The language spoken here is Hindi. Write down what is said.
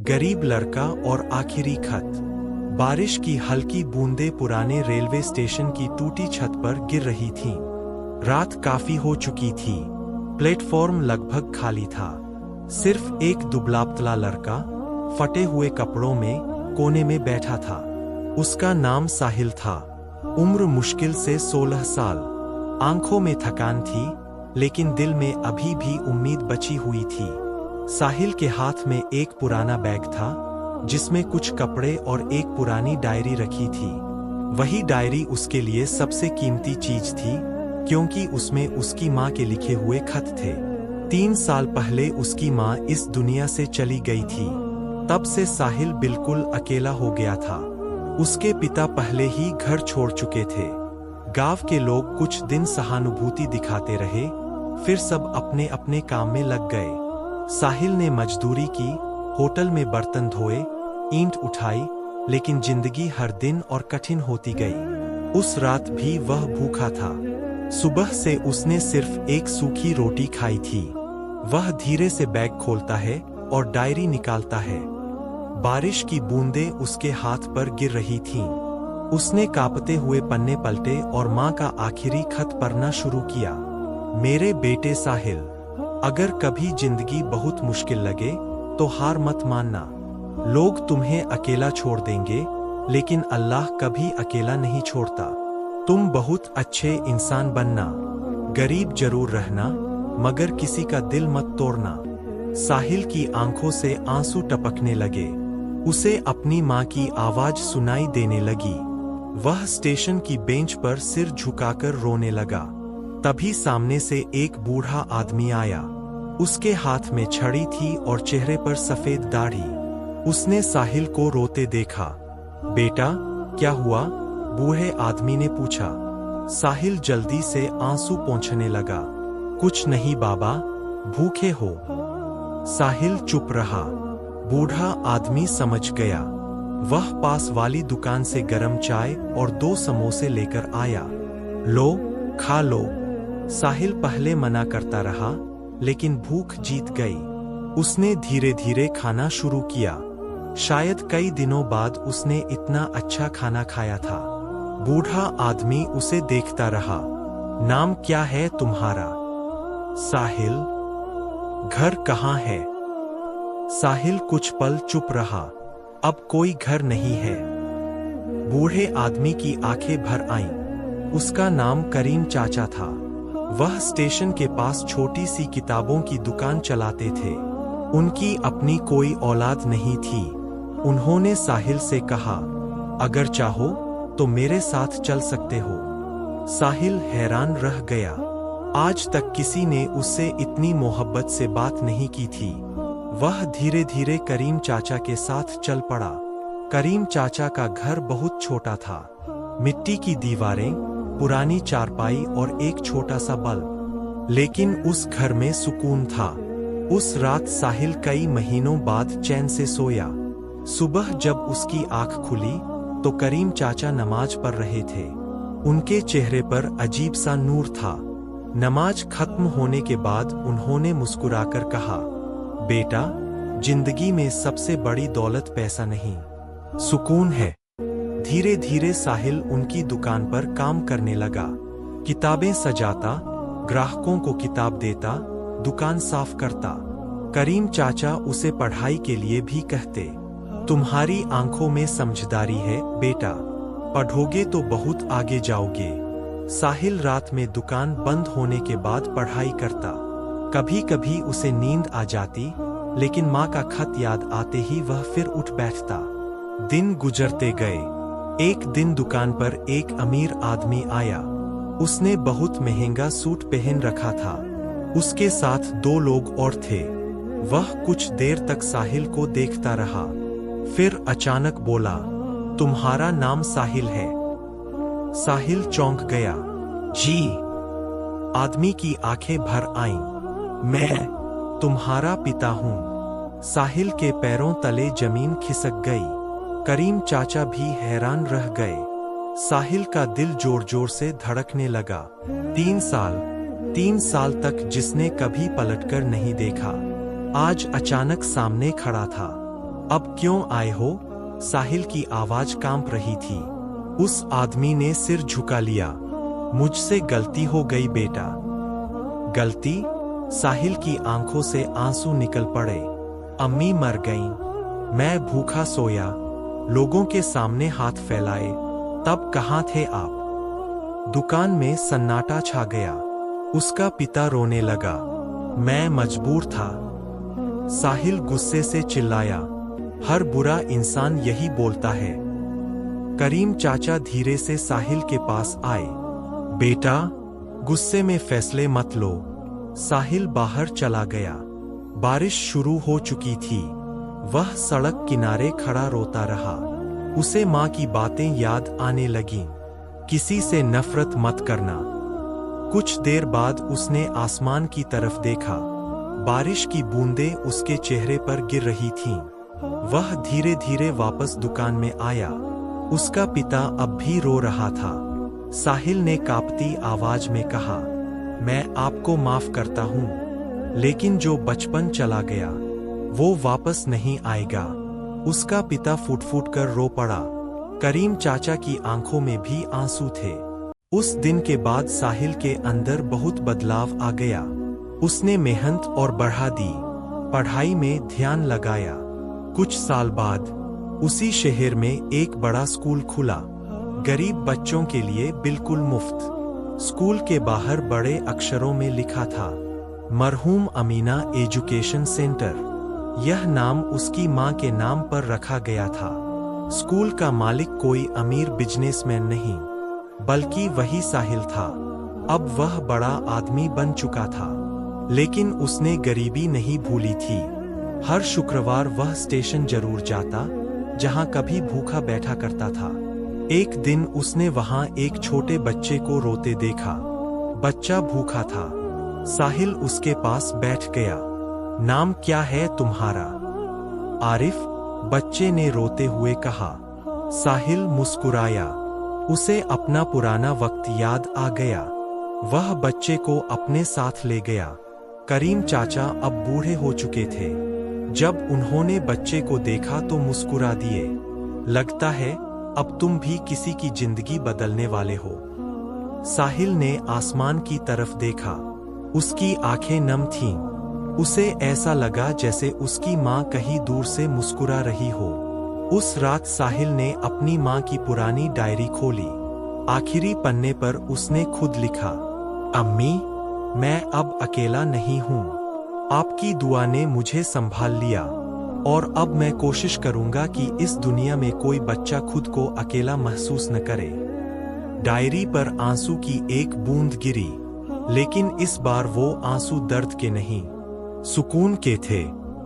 गरीब लड़का और आखिरी खत। बारिश की हल्की बूंदें पुराने रेलवे स्टेशन की टूटी छत पर गिर रही थीं। रात काफी हो चुकी थी। प्लेटफॉर्म लगभग खाली था। सिर्फ एक दुबला-पतला लड़का फटे हुए कपड़ों में कोने में बैठा था। उसका नाम साहिल था। उम्र मुश्किल से 16 साल। आंखों में थकान थी, लेकिन दिल में अभी भी उम्मीद बची हुई थी। साहिल के हाथ में एक पुराना बैग था, जिसमें कुछ कपड़े और एक पुरानी डायरी रखी थी। वही डायरी उसके लिए सबसे कीमती चीज थी, क्योंकि उसमें उसकी माँ के लिखे हुए खत थे। 3 साल पहले उसकी माँ इस दुनिया से चली गई थी। तब से साहिल बिल्कुल अकेला हो गया था। उसके पिता पहले ही घर छोड़ चुके थे। गांव के लोग कुछ दिन सहानुभूति दिखाते रहे, फिर सब अपने अपने काम में लग गए। साहिल ने मजदूरी की, होटल में बर्तन धोए, ईंट उठाई, लेकिन जिंदगी हर दिन और कठिन होती गई। उस रात भी वह भूखा था। सुबह से उसने सिर्फ एक सूखी रोटी खाई थी। वह धीरे से बैग खोलता है और डायरी निकालता है। बारिश की बूंदें उसके हाथ पर गिर रही थीं। उसने कांपते हुए पन्ने पलटे और माँ का आखिरी खत पढ़ना शुरू किया। मेरे बेटे साहिल, अगर कभी जिंदगी बहुत मुश्किल लगे तो हार मत मानना। लोग तुम्हें अकेला छोड़ देंगे, लेकिन अल्लाह कभी अकेला नहीं छोड़ता। तुम बहुत अच्छे इंसान बनना। गरीब जरूर रहना, मगर किसी का दिल मत तोड़ना। साहिल की आंखों से आंसू टपकने लगे। उसे अपनी माँ की आवाज सुनाई देने लगी। वह स्टेशन की बेंच पर सिर झुकाकर रोने लगा। तभी सामने से एक बूढ़ा आदमी आया। उसके हाथ में छड़ी थी और चेहरे पर सफेद दाढ़ी। उसने साहिल को रोते देखा। बेटा, क्या हुआ? बूढ़े आदमी ने पूछा। साहिल जल्दी से आंसू पोंछने लगा। कुछ नहीं बाबा, भूखे हो। साहिल चुप रहा। बूढ़ा आदमी समझ गया। वह पास वाली दुकान से गरम चाय और 2 समोसे लेकर आया। लो, खा लो। साहिल पहले मना करता रहा, लेकिन भूख जीत गई। उसने धीरे धीरे खाना शुरू किया। शायद कई दिनों बाद उसने इतना अच्छा खाना खाया था। बूढ़ा आदमी उसे देखता रहा। नाम क्या है तुम्हारा? साहिल। घर कहाँ है? साहिल कुछ पल चुप रहा। अब कोई घर नहीं है। बूढ़े आदमी की आंखें भर आईं। उसका नाम करीम चाचा था। वह स्टेशन के पास छोटी सी किताबों की दुकान चलाते थे। उनकी अपनी कोई औलाद नहीं थी। उन्होंने साहिल से कहा, अगर चाहो तो मेरे साथ चल सकते हो। साहिल हैरान रह गया। आज तक किसी ने उससे इतनी मोहब्बत से बात नहीं की थी। वह धीरे धीरे करीम चाचा के साथ चल पड़ा। करीम चाचा का घर बहुत छोटा था। मिट्टी की दीवारें, पुरानी चारपाई और एक छोटा सा बल्ब। लेकिन उस घर में सुकून था। उस रात साहिल कई महीनों बाद चैन से सोया। सुबह जब उसकी आंख खुली तो करीम चाचा नमाज पढ़ रहे थे। उनके चेहरे पर अजीब सा नूर था। नमाज खत्म होने के बाद उन्होंने मुस्कुराकर कहा, बेटा, जिंदगी में सबसे बड़ी दौलत पैसा नहीं, सुकून है। धीरे धीरे साहिल उनकी दुकान पर काम करने लगा। किताबें सजाता, ग्राहकों को किताब देता, दुकान साफ करता। करीम चाचा उसे पढ़ाई के लिए भी कहते, तुम्हारी आंखों में समझदारी है बेटा, पढ़ोगे तो बहुत आगे जाओगे। साहिल रात में दुकान बंद होने के बाद पढ़ाई करता। कभी कभी उसे नींद आ जाती, लेकिन माँ का खत याद आते ही वह फिर उठ बैठता। दिन गुजरते गए। एक दिन दुकान पर एक अमीर आदमी आया। उसने बहुत महंगा सूट पहन रखा था। उसके साथ 2 लोग और थे। वह कुछ देर तक साहिल को देखता रहा। फिर अचानक बोला, तुम्हारा नाम साहिल है? साहिल चौंक गया। जी। आदमी की आंखें भर आईं। मैं तुम्हारा पिता हूँ। साहिल के पैरों तले जमीन खिसक गई। करीम चाचा भी हैरान रह गए। साहिल का दिल जोर जोर से धड़कने लगा। 3 साल तक जिसने कभी पलटकर नहीं देखा, आज अचानक सामने खड़ा था। अब क्यों आए हो? साहिल की आवाज कांप रही थी। उस आदमी ने सिर झुका लिया। मुझसे गलती हो गई बेटा। गलती? साहिल की आंखों से आंसू निकल पड़े। अम्मी मर गईं। मैं भूखा सोया, लोगों के सामने हाथ फैलाए। तब कहाँ थे आप? दुकान में सन्नाटा छा गया। उसका पिता रोने लगा। मैं मजबूर था। साहिल गुस्से से चिल्लाया। हर बुरा इंसान यही बोलता है। करीम चाचा धीरे से साहिल के पास आए। बेटा, गुस्से में फैसले मत लो। साहिल बाहर चला गया। बारिश शुरू हो चुकी थी। वह सड़क किनारे खड़ा रोता रहा। उसे माँ की बातें याद आने लगीं। किसी से नफरत मत करना। कुछ देर बाद उसने आसमान की तरफ देखा। बारिश की बूंदें उसके चेहरे पर गिर रही थीं। वह धीरे धीरे वापस दुकान में आया। उसका पिता अब भी रो रहा था। साहिल ने कांपती आवाज में कहा, मैं आपको माफ करता हूँ, लेकिन जो बचपन चला गया वो वापस नहीं आएगा। उसका पिता फूट फूट कर रो पड़ा। करीम चाचा की आंखों में भी आंसू थे। उस दिन के बाद साहिल के अंदर बहुत बदलाव आ गया। उसने मेहनत और बढ़ा दी। पढ़ाई में ध्यान लगाया। कुछ साल बाद उसी शहर में एक बड़ा स्कूल खुला। गरीब बच्चों के लिए बिल्कुल मुफ्त। स्कूल के बाहर बड़े अक्षरों में लिखा था, मरहूम अमीना एजुकेशन सेंटर। यह नाम उसकी मां के नाम पर रखा गया था। स्कूल का मालिक कोई अमीर बिजनेसमैन नहीं, बल्कि वही साहिल था। अब वह बड़ा आदमी बन चुका था, लेकिन उसने गरीबी नहीं भूली थी। हर शुक्रवार वह स्टेशन जरूर जाता, जहां कभी भूखा बैठा करता था। एक दिन उसने वहां एक छोटे बच्चे को रोते देखा। बच्चा भूखा था। साहिल उसके पास बैठ गया। नाम क्या है तुम्हारा? आरिफ, बच्चे ने रोते हुए कहा। साहिल मुस्कुराया। उसे अपना पुराना वक्त याद आ गया। वह बच्चे को अपने साथ ले गया। करीम चाचा अब बूढ़े हो चुके थे। जब उन्होंने बच्चे को देखा तो मुस्कुरा दिए। लगता है अब तुम भी किसी की जिंदगी बदलने वाले हो। साहिल ने आसमान की तरफ देखा। उसकी आंखें नम थीं। उसे ऐसा लगा जैसे उसकी माँ कहीं दूर से मुस्कुरा रही हो। उस रात साहिल ने अपनी माँ की पुरानी डायरी खोली। आखिरी पन्ने पर उसने खुद लिखा, अम्मी, मैं अब अकेला नहीं हूँ। आपकी दुआ ने मुझे संभाल लिया और अब मैं कोशिश करूंगा कि इस दुनिया में कोई बच्चा खुद को अकेला महसूस न करे। डायरी पर आंसू की एक बूंद गिरी, लेकिन इस बार वो आंसू दर्द के नहीं, सुकून के थे।